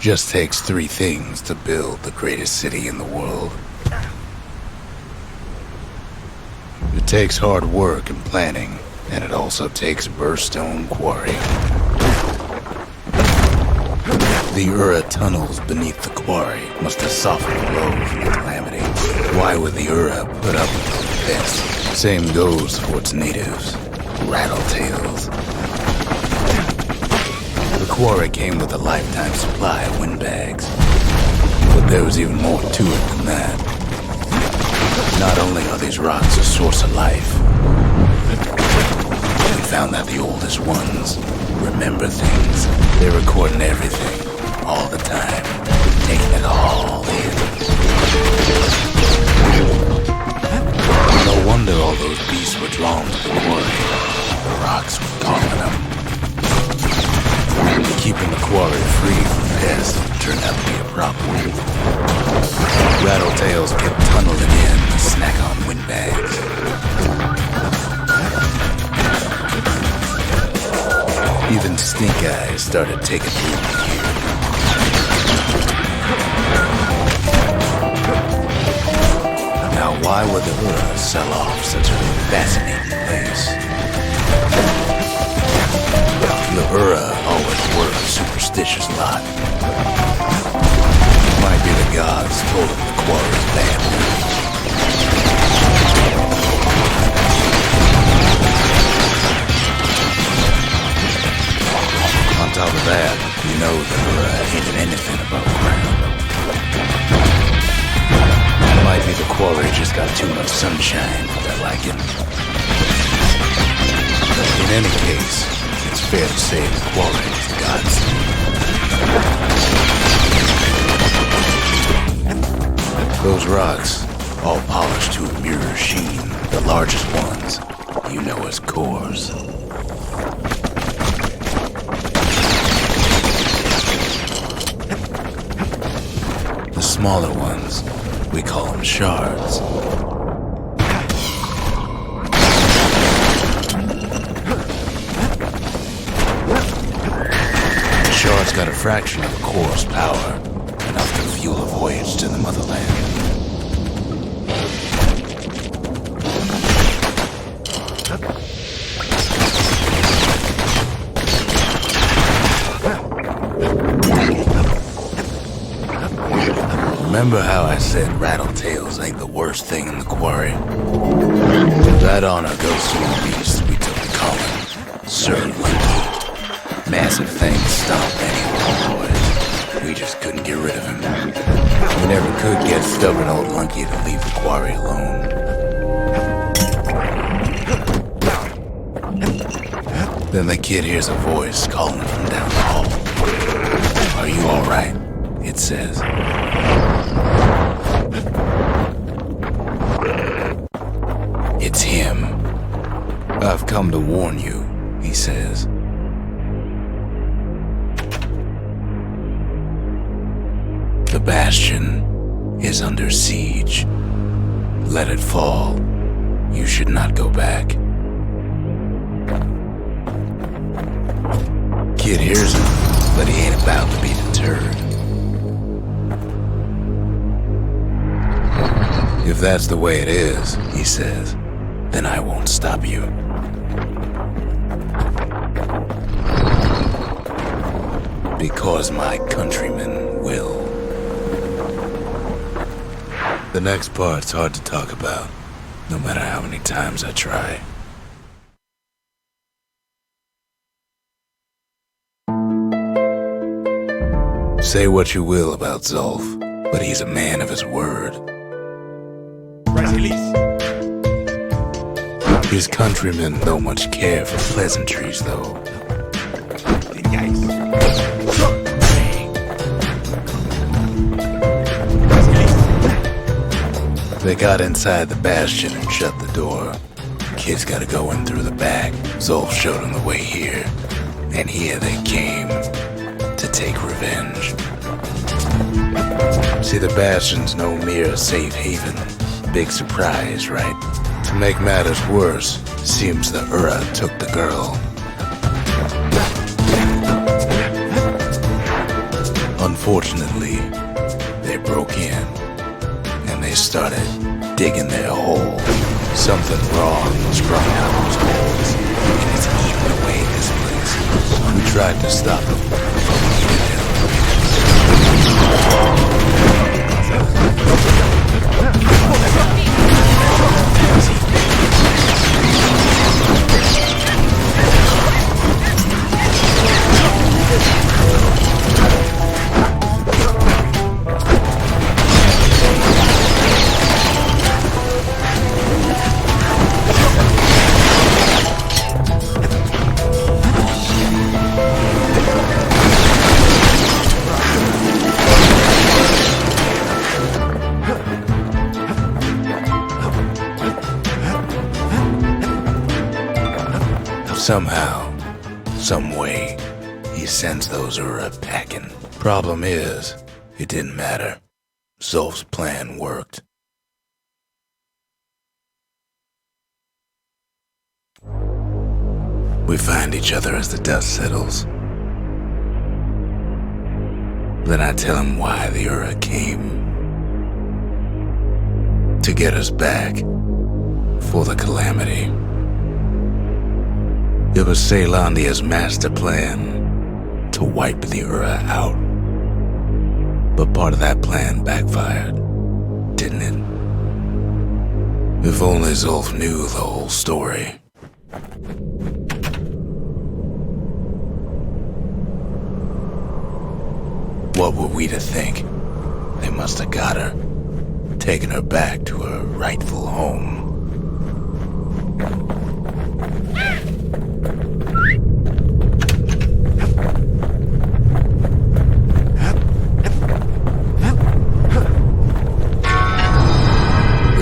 Just takes three things to build the greatest city in the world. It takes hard work and planning, and it also takes Burstone Quarry. The Ura tunnels beneath the quarry must have softened the blow from the calamity. Why would the Ura put up with this? Same goes for its natives, Rattletails. The quarry came with a lifetime supply of windbags, but there was even more to it than that. Not only are these rocks a source of life, we found that the oldest ones remember things. They're recording everything, all the time, taking it all in. No wonder all those beasts were drawn to the quarry. The rocks were calling them. Keeping the quarry free from pests turned out to be a problem. Rattletails kept tunneling in to snack on windbags. Even Stink Eyes started taking root here. Now, why would the Ura sell off such a fascinating place? The Ura always were a superstitious lot. Might be the gods told them the quarry's bad. On top of that, you know the Ura hated anything above ground. Might be the quarry just got too much sunshine for their liking. In any case, it's fair to say the quarry is the gods. Those rocks, all polished to a mirror sheen, the largest ones, you know as cores. The smaller ones, we call them shards. Shard's got a fraction of a core's power, enough to fuel a voyage to the motherland. Remember how I said Rattletails ain't the worst thing in the quarry? That honor goes to the beast we took to Colin, Sir Lunky. Massive thing stomped any of our boys. We just couldn't get rid of him. We never could get stubborn old Lunky to leave the quarry alone. Then the kid hears a voice calling from down the hall. Are you alright? It says. It's him. I've come to warn you, he says. The bastion is under siege. Let it fall. You should not go back. Kid hears him, but he ain't about to be deterred. If that's the way it is, he says, then I won't stop you. Because my countrymen will. The next part's hard to talk about, no matter how many times I try. Say what you will about Zolf, but he's a man of his word. His countrymen don't much care for pleasantries, though. They got inside the bastion and shut the door. Kids gotta go in through the back. Zolf showed them the way here. And here they came to take revenge. See, the bastion's no mere safe haven. Big surprise, right? To make matters worse, seems the Ura took the girl. Unfortunately, they broke in, and they started digging their hole. Something wrong was growing out of those holes, and it's eating away this place. We tried to stop them, but we needed help. Somehow, some way, he sends those Ura packing. Problem is, it didn't matter. Zolf's plan worked. We find each other as the dust settles. Then I tell him why the Ura came. To get us back for the calamity. It was Ceylandia's master plan to wipe the Ura out. But part of that plan backfired, didn't it? If only Zolf knew the whole story. What were we to think? They must have got her, taken her back to her rightful home.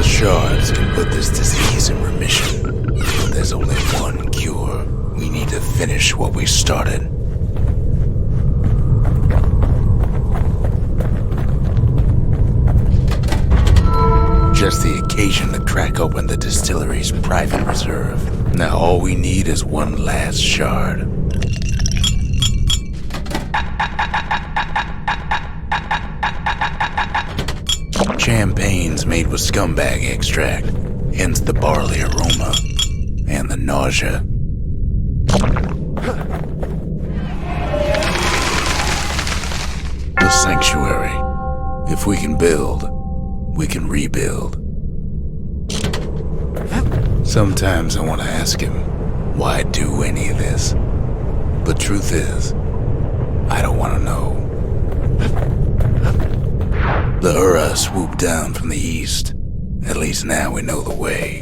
Shards can put this disease in remission, but there's only one cure. We need to finish what we started. Just the occasion to crack open the distillery's private reserve. Now all we need is one last shard. Champagne's made with scumbag extract, hence the barley aroma and the nausea. The sanctuary. If we can build, we can rebuild. Sometimes I want to ask him, why do any of this? But truth is, I don't want to know. The Ura swooped down from the east. At least now we know the way.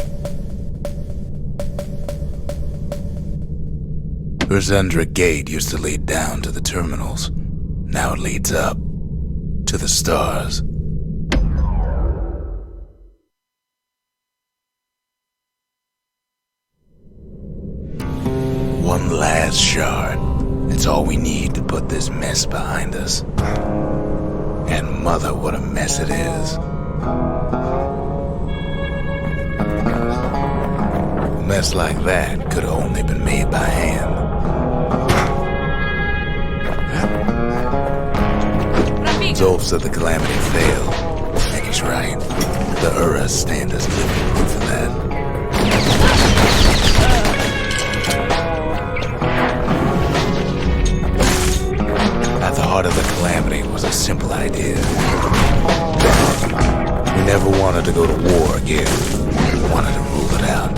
Urzendra Gate used to lead down to the terminals. Now it leads up to the stars. One last shard. It's all we need to put this mess behind us. And mother, what a mess it is. A mess like that could have only been made by hand. Zolf said the calamity failed. And he's right. The Ura stand as living proof of that. At the heart of the calamity was a simple idea. We never wanted to go to war again. We wanted to rule it out.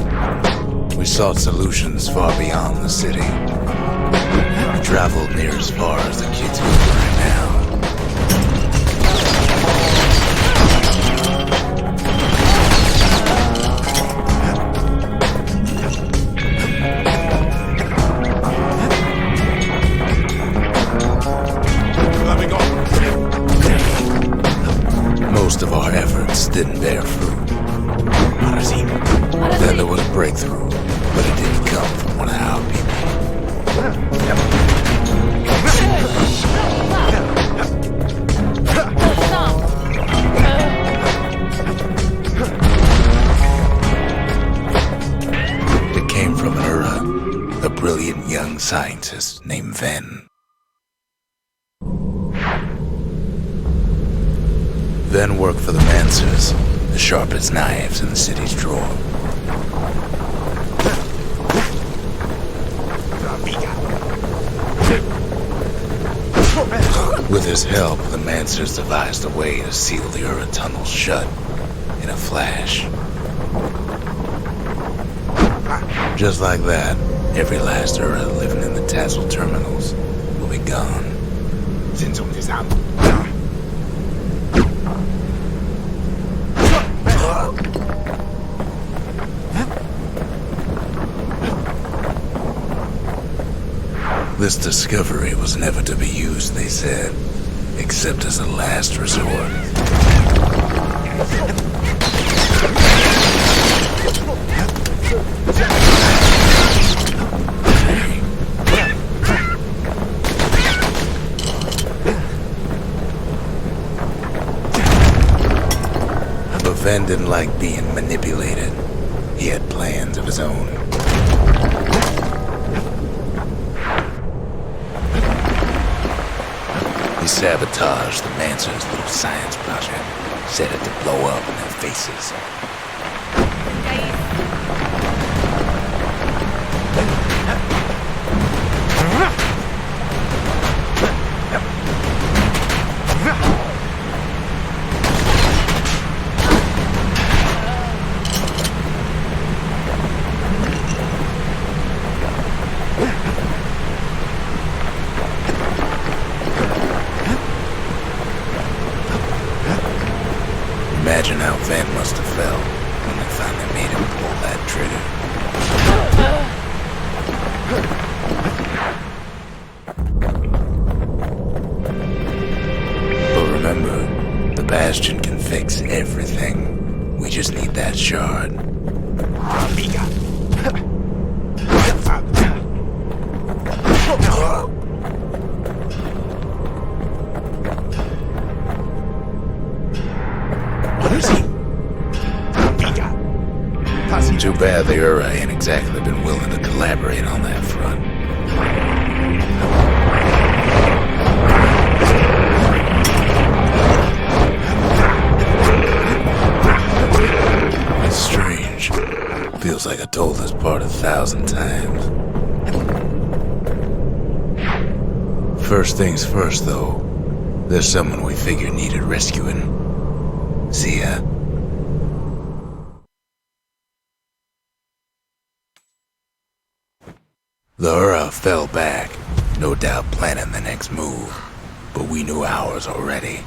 We sought solutions far beyond the city. We traveled near as far as the kids go right now. Most of our efforts didn't bear fruit. Then there was a breakthrough, but it didn't come from one of our people. It came from an Ura, a brilliant young scientist named Ven. Then work for the Mancers, the sharpest knives in the city's drawer. With his help, the Mancers devised a way to seal the Ura tunnel shut in a flash. Just like that, every last Ura living in the Tassel terminals will be gone. This discovery was never to be used, they said, except as a last resort. But Ven didn't like being manipulated. He had plans of his own. He sabotaged the Mancer's little science project, set it to blow up in their faces. Imagine how Ven must have felt when they finally made him pull that trigger. But remember, the Bastion can fix everything. We just need that shard. Too bad the Ura ain't exactly been willing to collaborate on that front. It's strange. Feels like I told this part 1,000 times. First things first, though. There's someone we figured needed rescuing. See ya. The Ura fell back, no doubt planning the next move, but we knew ours already.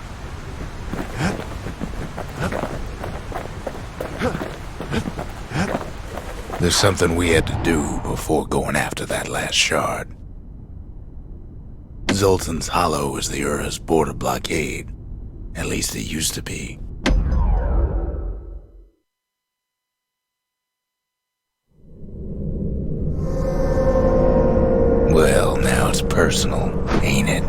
There's something we had to do before going after that last shard. Zoltan's Hollow is the Ura's border blockade. At least it used to be. Well, now it's personal, ain't it?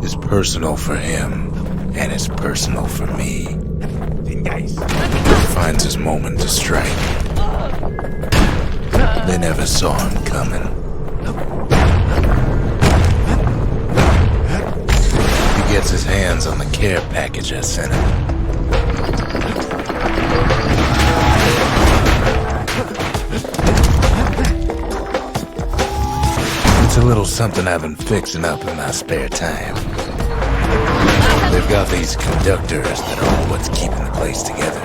It's personal for him, and it's personal for me. He finds his moment to strike. They never saw him coming. He gets his hands on the care package I sent him. It's a little something I've been fixing up in my spare time. They've got these conductors that are what's keeping the place together.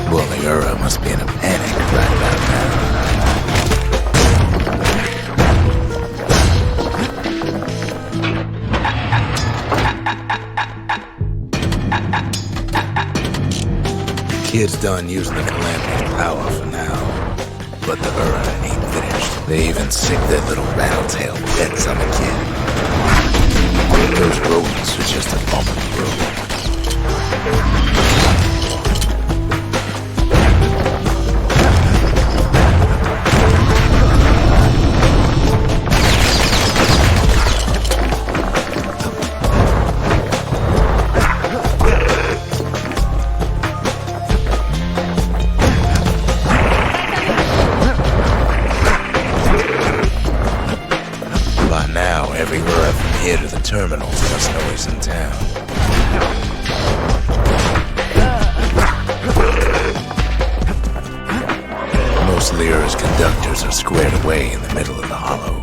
Well, the Ura must be in a panic right about now. Kid's done using the Calamity's power for now, but the Ura ain't finished. They even sick their little rattletail pets on the kid. Those rodents are just a bump in the road. noise in town. Most of the Ura's conductors are squared away in the middle of the hollow.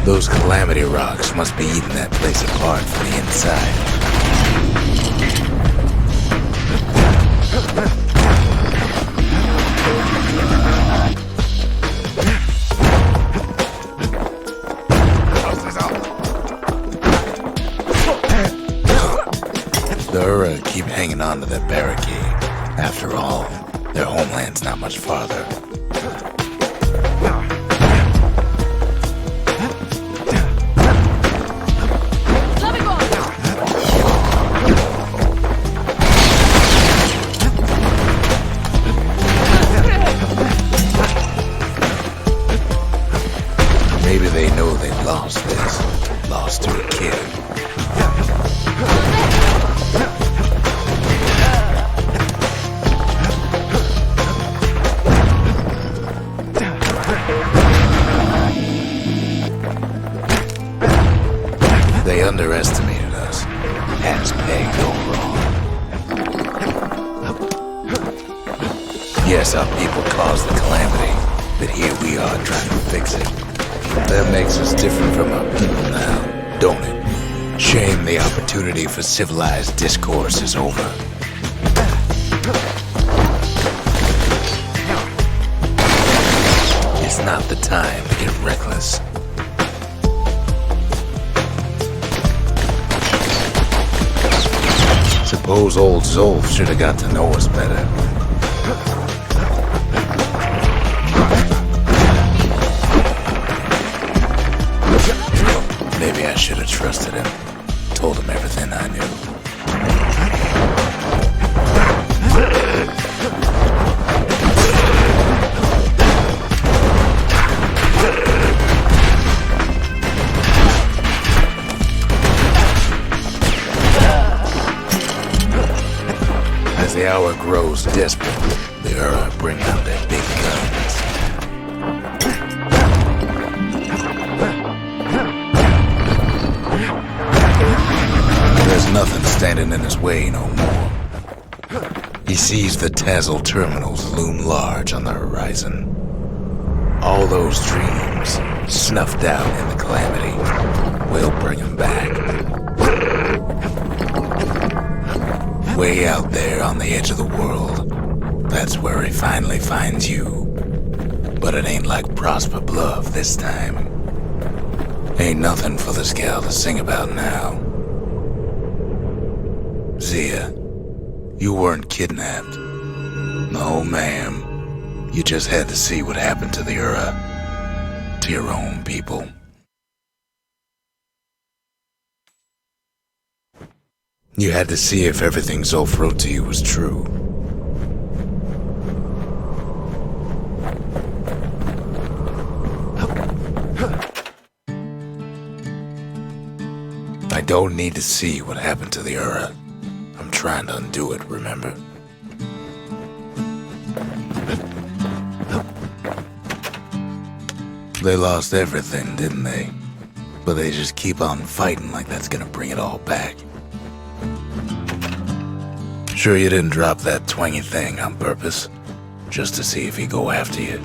Those calamity rocks must be eating that place apart from the inside. The Ura keep hanging on to that barricade. After all, their homeland's not much farther. Maybe they know they've lost this. Lost to a kid. They underestimated us. Had us pegged all wrong. Yes, our people caused the calamity, but here we are trying to fix it. That makes us different from our people now, don't it? Shame the opportunity for civilized discourse is over. It's not the time to get reckless. Suppose old Zolf should have got to know us better. Maybe I should have trusted him. Told him everything I knew. As the hour grows desperate, the Ura bring out their big guns. There's nothing standing in his way no more. He sees the Tazzle terminals loom large on the horizon. All those dreams, snuffed out in the calamity, will bring him back. Way out there on the edge of the world, that's where he finally finds you. But it ain't like Prosper Bluff this time. Ain't nothing for this gal to sing about now. Zia, you weren't kidnapped. No, ma'am. You just had to see what happened to the Ura. To your own people. You had to see if everything Zolf wrote to you was true. I don't need to see what happened to the Ura. I'm trying to undo it, remember? They lost everything, didn't they? But they just keep on fighting like that's gonna bring it all back. Sure you didn't drop that twangy thing on purpose? Just to see if he'd go after you?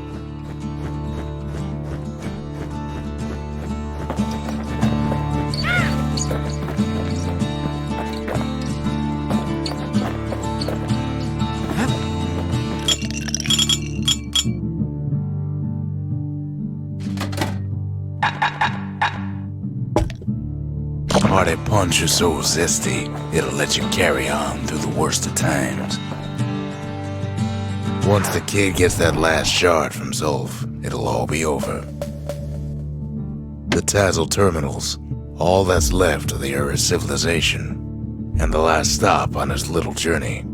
Party punch is so zesty, it'll let you carry on through the worst of times. Once the kid gets that last shard from Zolf, it'll all be over. The Tazzle terminals, all that's left of the Ura civilization, and the last stop on his little journey.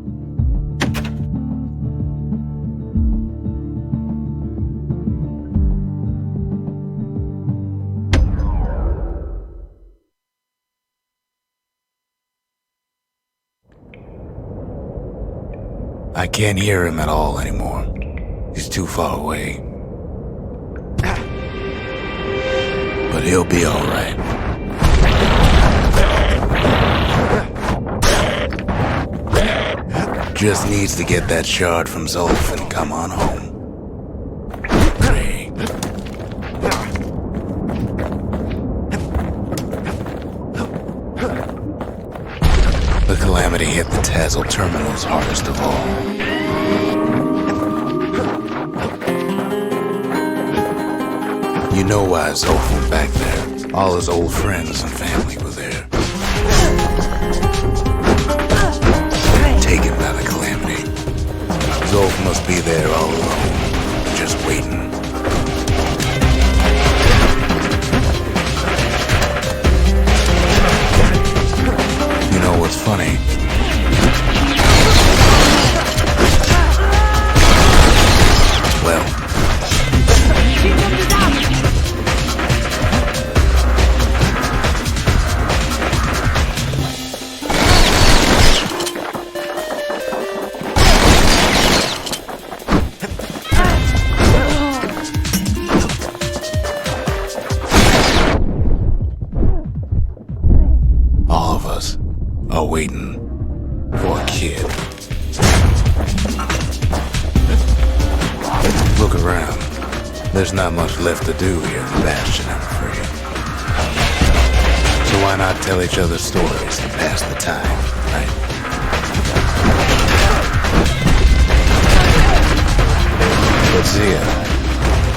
I can't hear him at all anymore. He's too far away. But he'll be all right. Just needs to get that shard from Zolf and come on home. Pray. The calamity hit the Tazzle terminals hardest of all. You know why Zolf went back there. All his old friends and family were there. Taken by the calamity. Zolf must be there all alone, just waiting. You know what's funny? Well, all of us are waiting for a kid. Look around. There's not much left to do here in the Bastion, I'm afraid. So why not tell each other stories to pass the time, right? But Zia,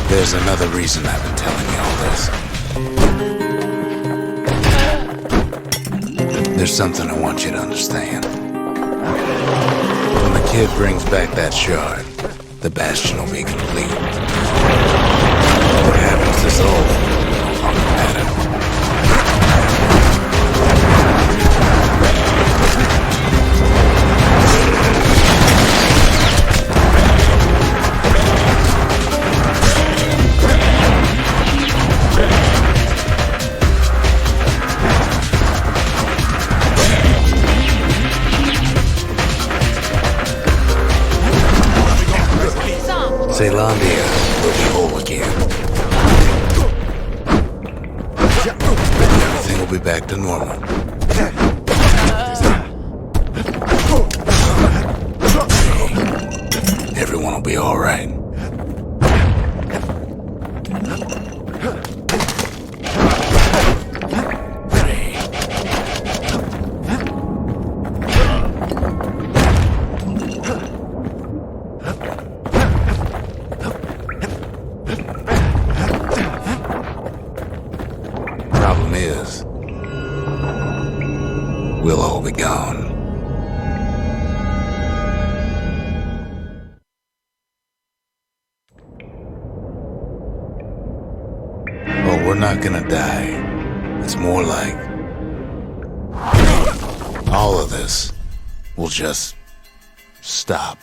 there's another reason I've been telling you all this. There's something I want you to understand. When the kid brings back that shard, the Bastion will be complete. What happens to Zolf won't matter. Zealandia will be whole again. Everything will be back to normal. Everyone will be all right. Problem is, we'll all be gone. Oh, we're not gonna die. It's more like all of this will just stop.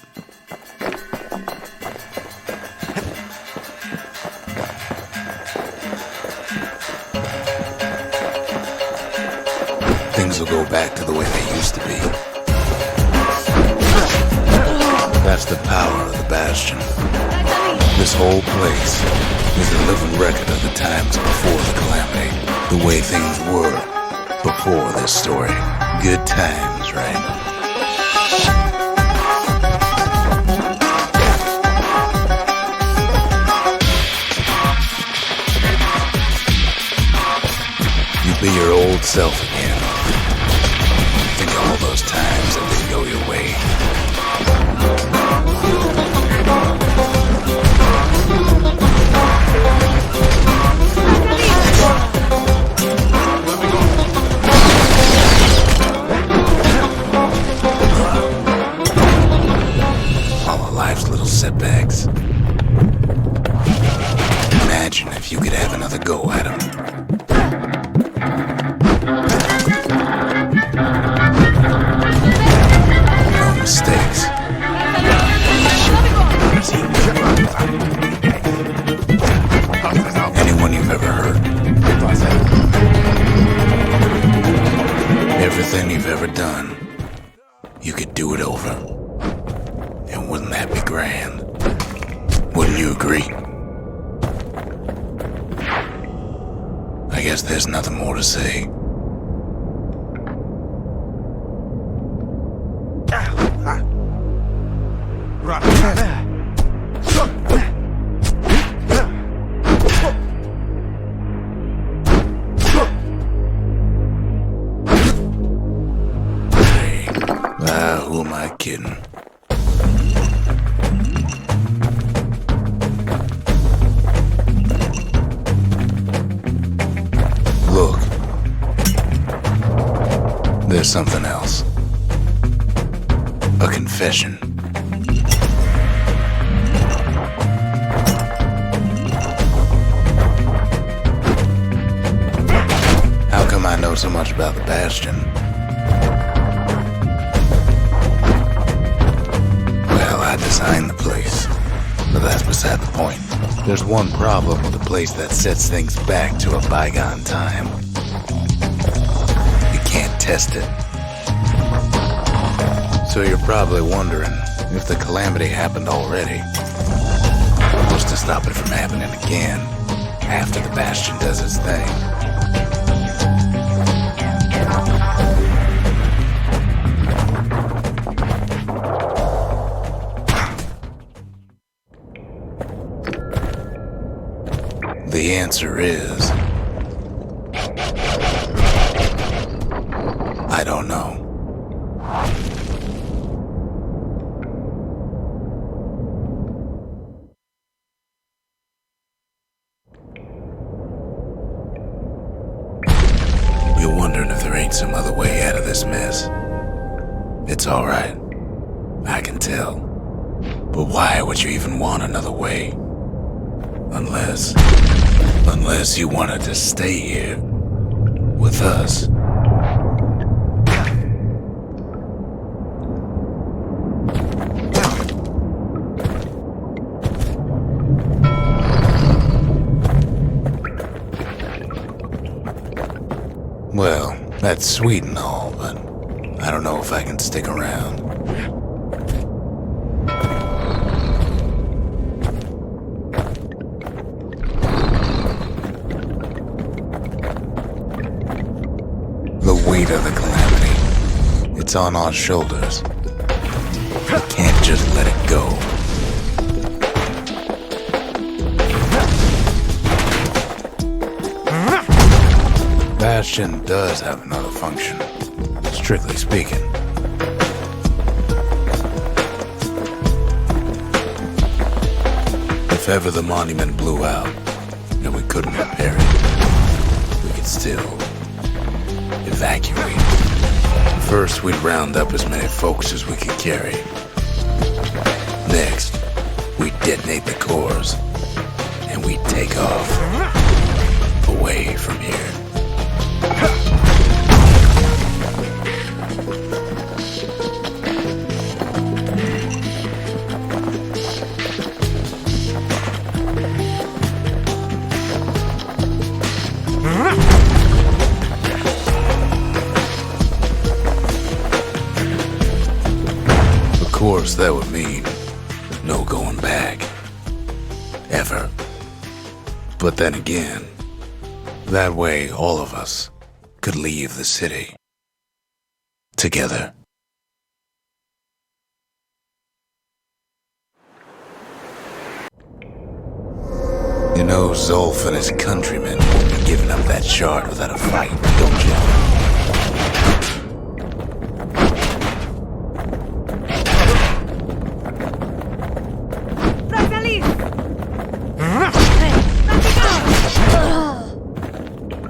Things will go back to the way they used to be. That's the power of the Bastion. This whole place is a living record of the times before the calamity. The way things were before this story. Good times, right? You be your old self again. Think of all those times that didn't go your way. All of life's little setbacks. Imagine if you could have another go at them. Mistakes. Anyone you've ever hurt. Everything you've ever done. You could do it over. Wouldn't you agree? I guess there's nothing more to say. Who am I kidding? Look. There's something else. A confession. How come I know so much about the Bastion? I designed the place, but that's beside the point. There's one problem with a place that sets things back to a bygone time. You can't test it. So you're probably wondering if the calamity happened already. What's to stop it from happening again after the Bastion does its thing? The answer is... I don't know. You're wondering if there ain't some other way out of this mess. It's alright. I can tell. But why would you even want another way? Unless you wanted to stay here with us. Well, that's sweet and all, but I don't know if I can stick around. The weight of the calamity, it's on our shoulders. We can't just let it go. Bastion does have another function, strictly speaking. If ever the monument blew out and we couldn't repair it, we could still evacuate. First, we'd round up as many folks as we could carry. Next, we'd detonate the cores, and we'd take off away from here. Of course, that would mean no going back. Ever. But then again, that way all of us could leave the city. Together. You know Zolf and his countrymen won't be giving up that shard without a fight, don't you?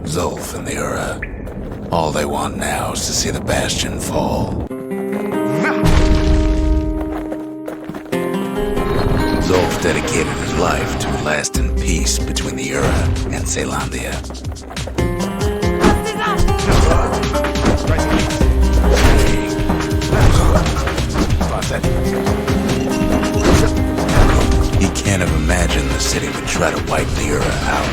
Zolf and the Ura. All they want now is to see the Bastion fall. Zolf dedicated his life to a lasting peace between the Ura and Caelondia. He can't have imagined the city would try to wipe the Ura out.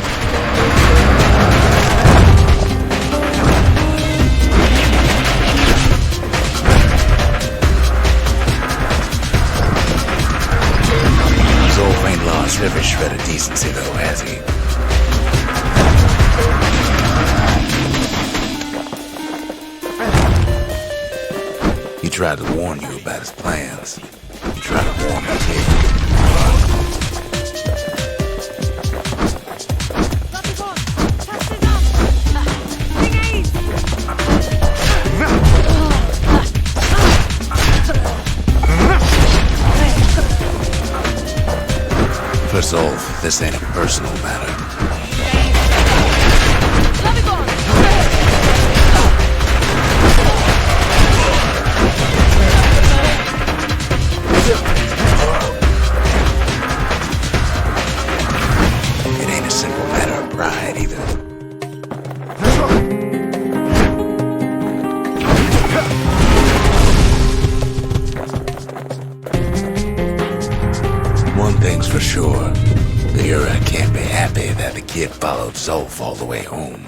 lost every shred of decency, though, has he? He tried to warn you about his plans. He tried to warn me, too. For Zolf, this ain't a personal matter. It ain't a simple matter of pride either. One thing's for sure, the Ura can't be happy that the kid followed Zolf all the way home.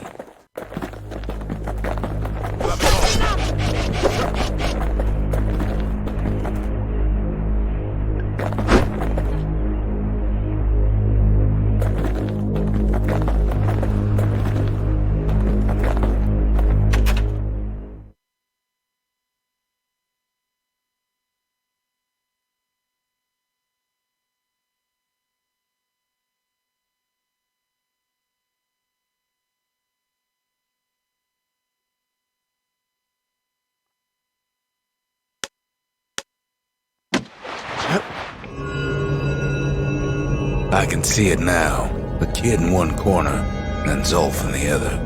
I can see it now. The kid in one corner, and Zolf in the other.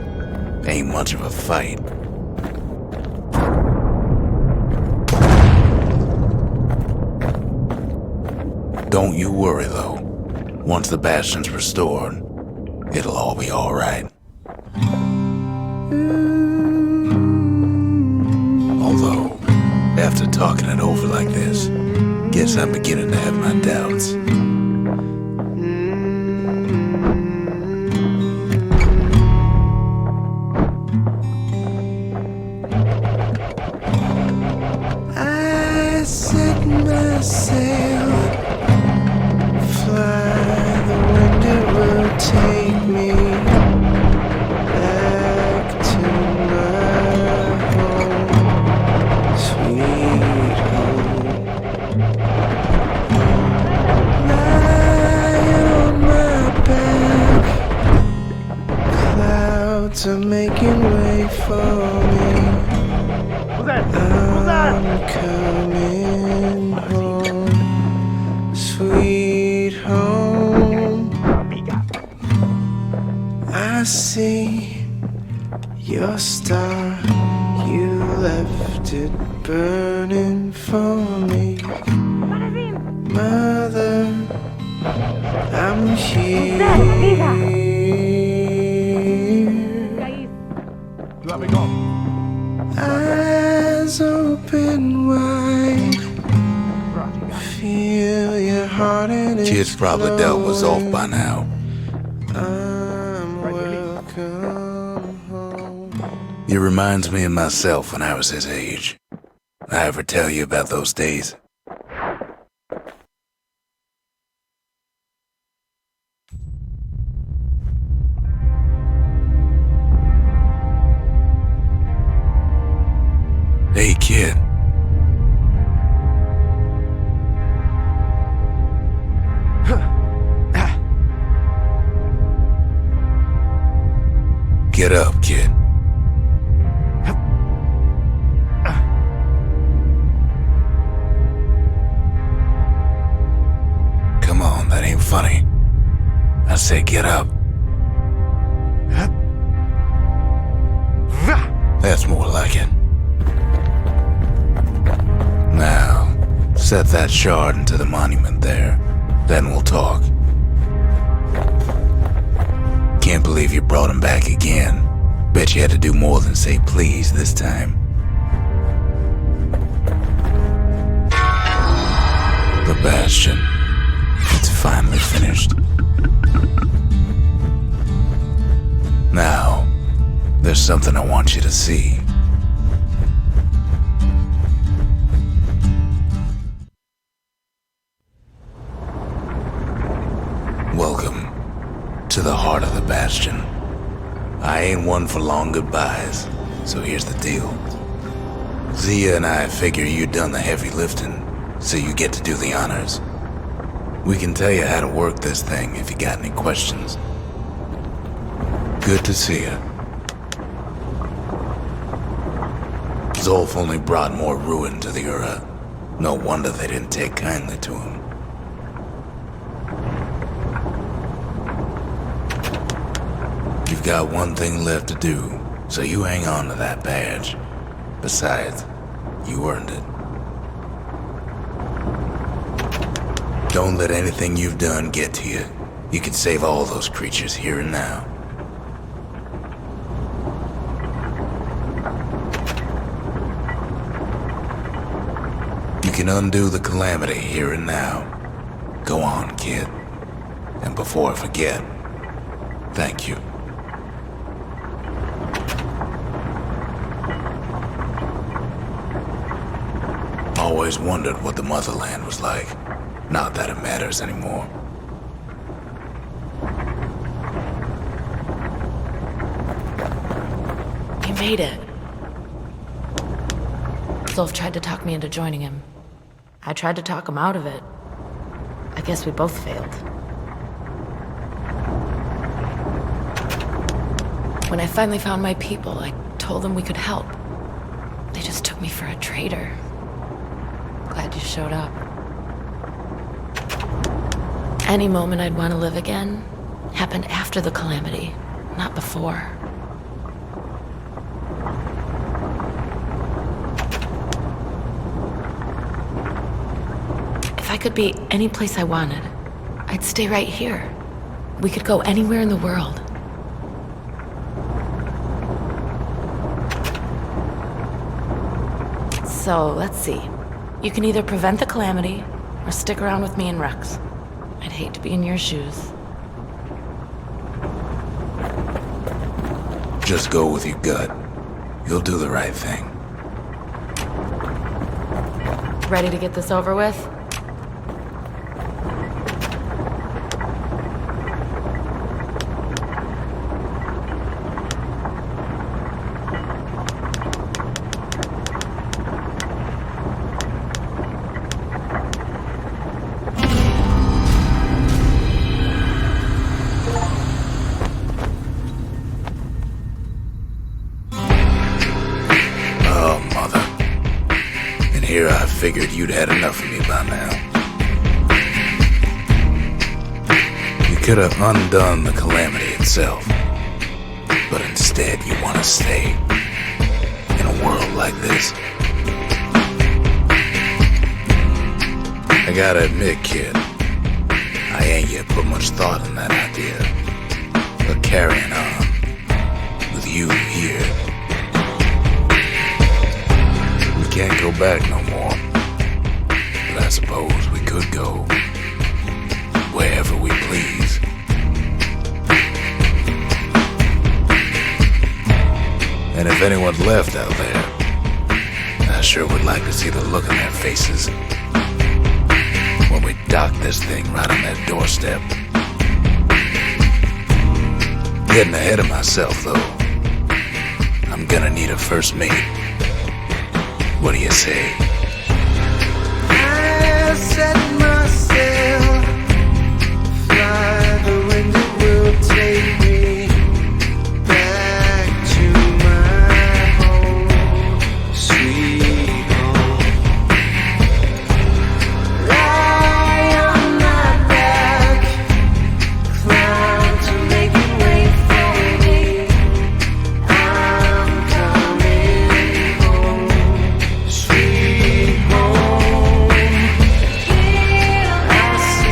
Ain't much of a fight. Don't you worry, though. Once the Bastion's restored, it'll all be alright. Although, after talking it over like this, guess I'm beginning to have my doubts. I set my sail, fly, the wind it will take me back to my home, sweet home. Lie on my back, clouds are making way for me. I'm coming home, sweet home. I see your star, you left it burning for me. Mother, I'm here. Eyes open wide, feel your heart in its Kid's probably dealt with Zolf by now. I'm welcome home. It reminds me of myself when I was his age. I ever tell you about those days? Hey, kid. Get up, kid. Come on, that ain't funny. I said get up. That's more like it. Now, set that shard into the monument there. Then we'll talk. Can't believe you brought him back again. Bet you had to do more than say please this time. The Bastion. It's finally finished. Now, there's something I want you to see. to the heart of the Bastion. I ain't one for long goodbyes, so here's the deal. Zia and I figure you done the heavy lifting, so you get to do the honors. We can tell you how to work this thing if you got any questions. Good to see you. Zolf only brought more ruin to the Ura. No wonder they didn't take kindly to him. You've got one thing left to do, so you hang on to that badge. Besides, you earned it. Don't let anything you've done get to you. You can save all those creatures here and now. You can undo the calamity here and now. Go on, kid. And before I forget, thank you. Always wondered what the motherland was like. Not that it matters anymore. You made it. Zolf tried to talk me into joining him. I tried to talk him out of it. I guess we both failed. When I finally found my people, I told them we could help. They just took me for a traitor. Glad you showed up. Any moment I'd want to live again happened after the calamity, not before. If I could be any place I wanted, I'd stay right here. We could go anywhere in the world. So, let's see. You can either prevent the calamity, or stick around with me and Rex. I'd hate to be in your shoes. Just go with your gut. You'll do the right thing. Ready to get this over with? Here I figured you'd had enough of me by now. You could have undone the calamity itself, but instead you want to stay in a world like this. I gotta admit, kid, I ain't yet put much thought in that idea, but carrying on with you here, can't go back no more, but I suppose we could go wherever we please. And if anyone's left out there, I sure would like to see the look on their faces when we dock this thing right on that doorstep. Getting ahead of myself, though. I'm gonna need a first mate. What do you say? I set myself, fly the wind, it will take me back to my home, sweet home. Lie on my back, climb to make it wait for me. I'm coming home. Sweet home, I see